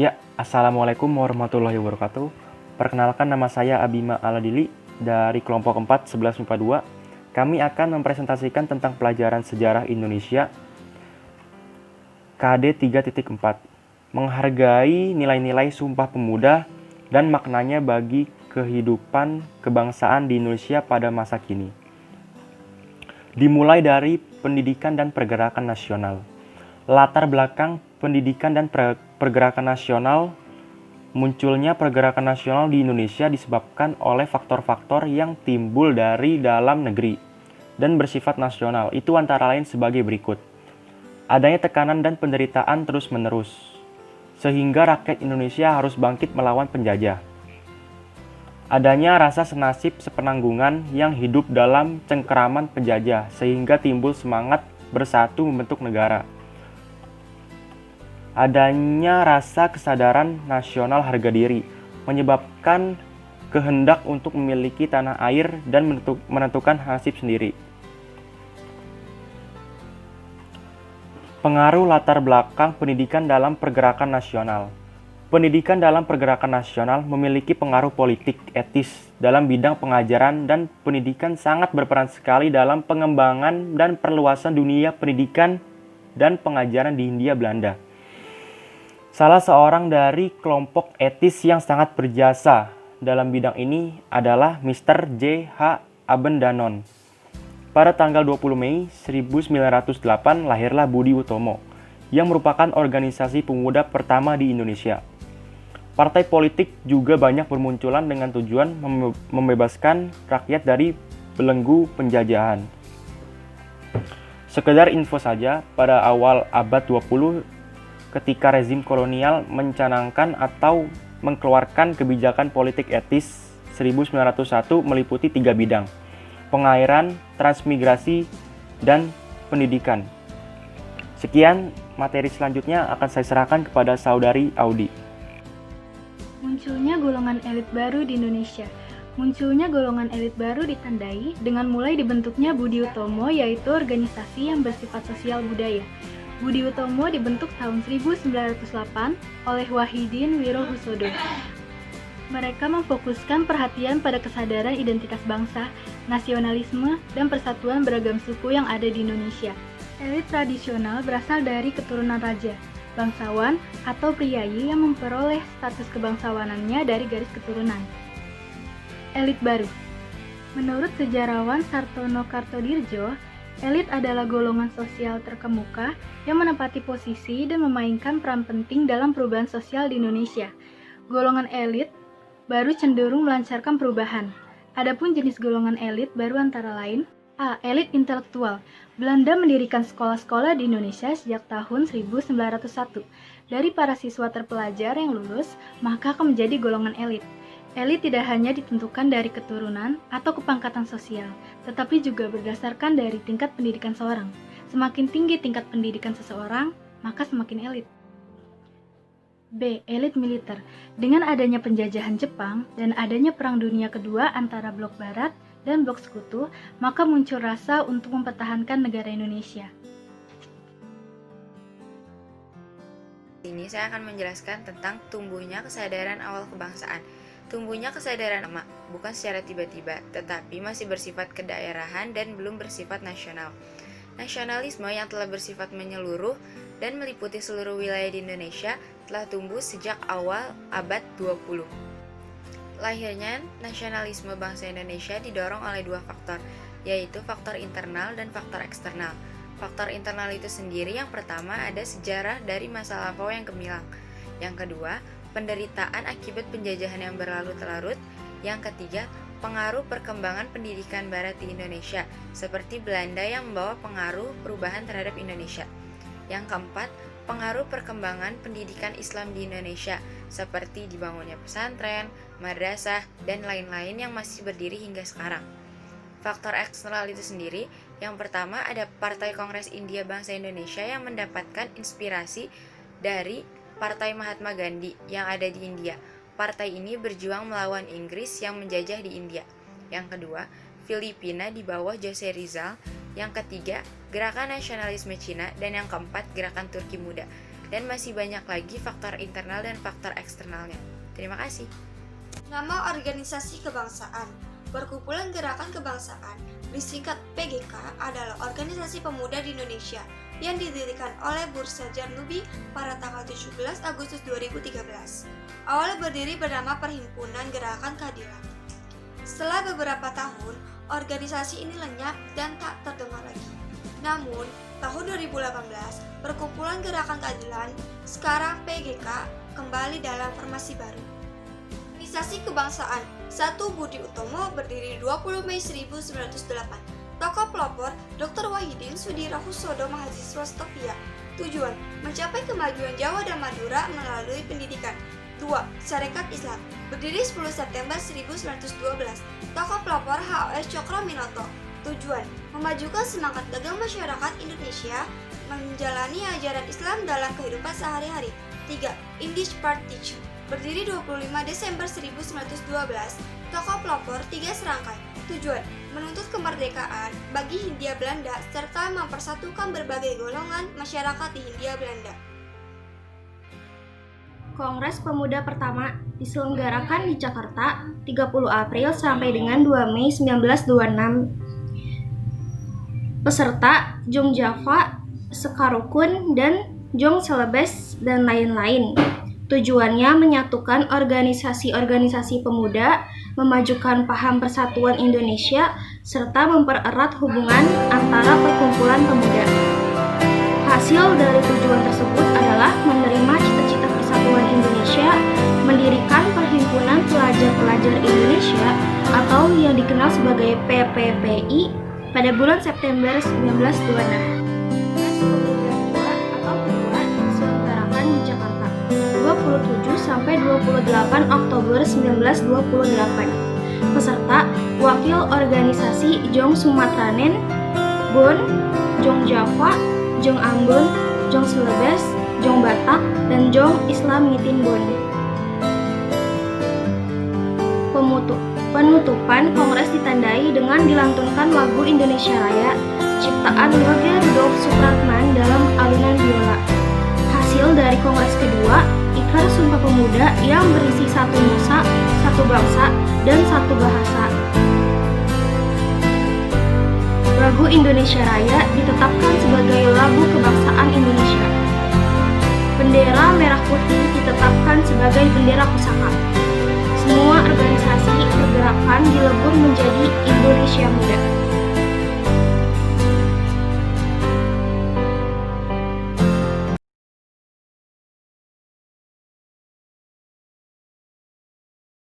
Ya, Assalamualaikum warahmatullahi wabarakatuh. Perkenalkan, nama saya Abima Aladili dari kelompok 4 1142. Kami akan mempresentasikan tentang pelajaran sejarah Indonesia KD 3.4. Menghargai nilai-nilai Sumpah Pemuda dan maknanya bagi kehidupan kebangsaan di Indonesia pada masa kini. Dimulai dari pendidikan dan pergerakan nasional. Latar belakang pendidikan dan pergerakan nasional. Munculnya pergerakan nasional di Indonesia disebabkan oleh faktor-faktor yang timbul dari dalam negeri dan bersifat nasional. Itu antara lain sebagai berikut. Adanya tekanan dan penderitaan terus-menerus, sehingga rakyat Indonesia harus bangkit melawan penjajah. Adanya rasa senasib sepenanggungan yang hidup dalam cengkeraman penjajah, sehingga timbul semangat bersatu membentuk negara. Adanya rasa kesadaran nasional harga diri, menyebabkan kehendak untuk memiliki tanah air dan menentukan nasib sendiri. Pengaruh latar belakang pendidikan dalam pergerakan nasional. Pendidikan dalam pergerakan nasional memiliki pengaruh politik, etis dalam bidang pengajaran dan pendidikan sangat berperan sekali dalam pengembangan dan perluasan dunia pendidikan dan pengajaran di Hindia Belanda. Salah seorang dari kelompok etis yang sangat berjasa dalam bidang ini adalah Mr. J. H. Abendanon. Pada tanggal 20 Mei 1908 lahirlah Budi Utomo, yang merupakan organisasi pemuda pertama di Indonesia. Partai politik juga banyak bermunculan dengan tujuan membebaskan rakyat dari belenggu penjajahan. Sekedar info saja, pada awal abad 20 ketika rezim kolonial mencanangkan atau mengeluarkan kebijakan politik etis 1901 meliputi 3 bidang: pengairan, transmigrasi, dan pendidikan. Sekian, materi selanjutnya akan saya serahkan kepada saudari Audi. Munculnya golongan elit baru di Indonesia. Munculnya golongan elit baru ditandai dengan mulai dibentuknya Budi Utomo, yaitu organisasi yang bersifat sosial budaya. Budi Utomo dibentuk tahun 1908 oleh Wahidin Wirohusodo. Mereka memfokuskan perhatian pada kesadaran identitas bangsa, nasionalisme, dan persatuan beragam suku yang ada di Indonesia. Elit tradisional berasal dari keturunan raja, bangsawan, atau priayi yang memperoleh status kebangsawanannya dari garis keturunan. Elit baru. Menurut sejarawan Sartono Kartodirjo, elit adalah golongan sosial terkemuka yang menempati posisi dan memainkan peran penting dalam perubahan sosial di Indonesia. Golongan elit baru cenderung melancarkan perubahan. Adapun jenis golongan elit baru antara lain: A. Elit intelektual. Belanda mendirikan sekolah-sekolah di Indonesia sejak tahun 1901. Dari para siswa terpelajar yang lulus, maka akan menjadi golongan elit. Elit tidak hanya ditentukan dari keturunan atau kepangkatan sosial, tetapi juga berdasarkan dari tingkat pendidikan seorang. Semakin tinggi tingkat pendidikan seseorang, maka semakin elit. B. Elit militer. Dengan adanya penjajahan Jepang dan adanya Perang Dunia Kedua antara Blok Barat dan Blok Sekutu, maka muncul rasa untuk mempertahankan negara Indonesia. Ini saya akan menjelaskan tentang tumbuhnya kesadaran awal kebangsaan. Tumbuhnya kesadaran lama bukan secara tiba-tiba, tetapi masih bersifat kedaerahan dan belum bersifat nasional. Nasionalisme yang telah bersifat menyeluruh dan meliputi seluruh wilayah di Indonesia telah tumbuh sejak awal abad 20. Lahirnya nasionalisme bangsa Indonesia didorong oleh 2 faktor, yaitu faktor internal dan faktor eksternal. Faktor internal itu sendiri, yang pertama ada sejarah dari masa lampau yang gemilang. Yang kedua, penderitaan akibat penjajahan yang berlarut-larut. Yang ketiga, pengaruh perkembangan pendidikan barat di Indonesia, seperti Belanda yang membawa pengaruh perubahan terhadap Indonesia. Yang keempat, pengaruh perkembangan pendidikan Islam di Indonesia, seperti dibangunnya pesantren, madrasah, dan lain-lain yang masih berdiri hingga sekarang. Faktor eksternal itu sendiri, yang pertama ada Partai Kongres India Bangsa Indonesia yang mendapatkan inspirasi dari Partai Mahatma Gandhi yang ada di India. Partai ini berjuang melawan Inggris yang menjajah di India. Yang kedua, Filipina di bawah Jose Rizal. Yang ketiga, Gerakan Nasionalisme Cina. Dan yang keempat, Gerakan Turki Muda. dan masih banyak lagi faktor internal dan faktor eksternalnya. Terima kasih. Nama organisasi kebangsaan. Perkumpulan Gerakan Kebangsaan, disingkat PGK, adalah organisasi pemuda di Indonesia yang didirikan oleh Bursa Jarnubi pada tanggal 17 Agustus 2013. Awalnya berdiri bernama Perhimpunan Gerakan Keadilan. Setelah beberapa tahun, organisasi ini lenyap dan tak terdengar lagi. Namun, tahun 2018, Perkumpulan Gerakan Keadilan, sekarang PGK, kembali dalam formasi baru. Organisasi Kebangsaan 1. Budi Utomo berdiri 20 Mei 1908. Tokoh pelopor Dr. Wahidin Sudirohusodo mahasiswa Stopia. Tujuan mencapai kemajuan Jawa dan Madura melalui pendidikan. 2. Syarikat Islam berdiri 10 September 1912. Tokoh pelopor HOS Cokro-Minoto. Tujuan memajukan semangat dagang masyarakat Indonesia menjalani ajaran Islam dalam kehidupan sehari-hari. 3. Indisch Partij berdiri 25 Desember 1912. Tokoh pelopor 3 serangkai. Tujuan menuntut kemerdekaan bagi Hindia Belanda serta mempersatukan berbagai golongan masyarakat di Hindia Belanda. Kongres Pemuda pertama diselenggarakan di Jakarta 30 April sampai dengan 2 Mei 1926. Peserta Jong Java, Sekarukun, dan Jong Celebes, dan lain-lain. Tujuannya menyatukan organisasi-organisasi pemuda, memajukan paham persatuan Indonesia, serta mempererat hubungan antara perkumpulan pemuda. Hasil dari tujuan tersebut adalah menerima cita-cita persatuan Indonesia, mendirikan Perhimpunan Pelajar-Pelajar Indonesia atau yang dikenal sebagai PPPI pada bulan September 1926. Diselenggarakan di Jakarta 27 sampai 28 Oktober 1928. Peserta wakil organisasi Jong Sumatranen, Bon, Jong Java, Jong Ambon, Jong Celebes, Jong Batak, dan Jong Islam Ngitin Bon. Penutupan kongres ditandai dengan dilantunkan lagu Indonesia Raya ciptaan Roger Rudolf Supratman dalam alunan biola. Hasil dari kongres kedua, Ikrar Sumpah Pemuda yang berisi satu nusa, satu bangsa, dan satu bahasa. Lagu Indonesia Raya ditetapkan sebagai lagu kebangsaan Indonesia. Bendera merah putih ditetapkan sebagai bendera pusaka. Semua organisasi pergerakan dilebur menjadi Indonesia Muda.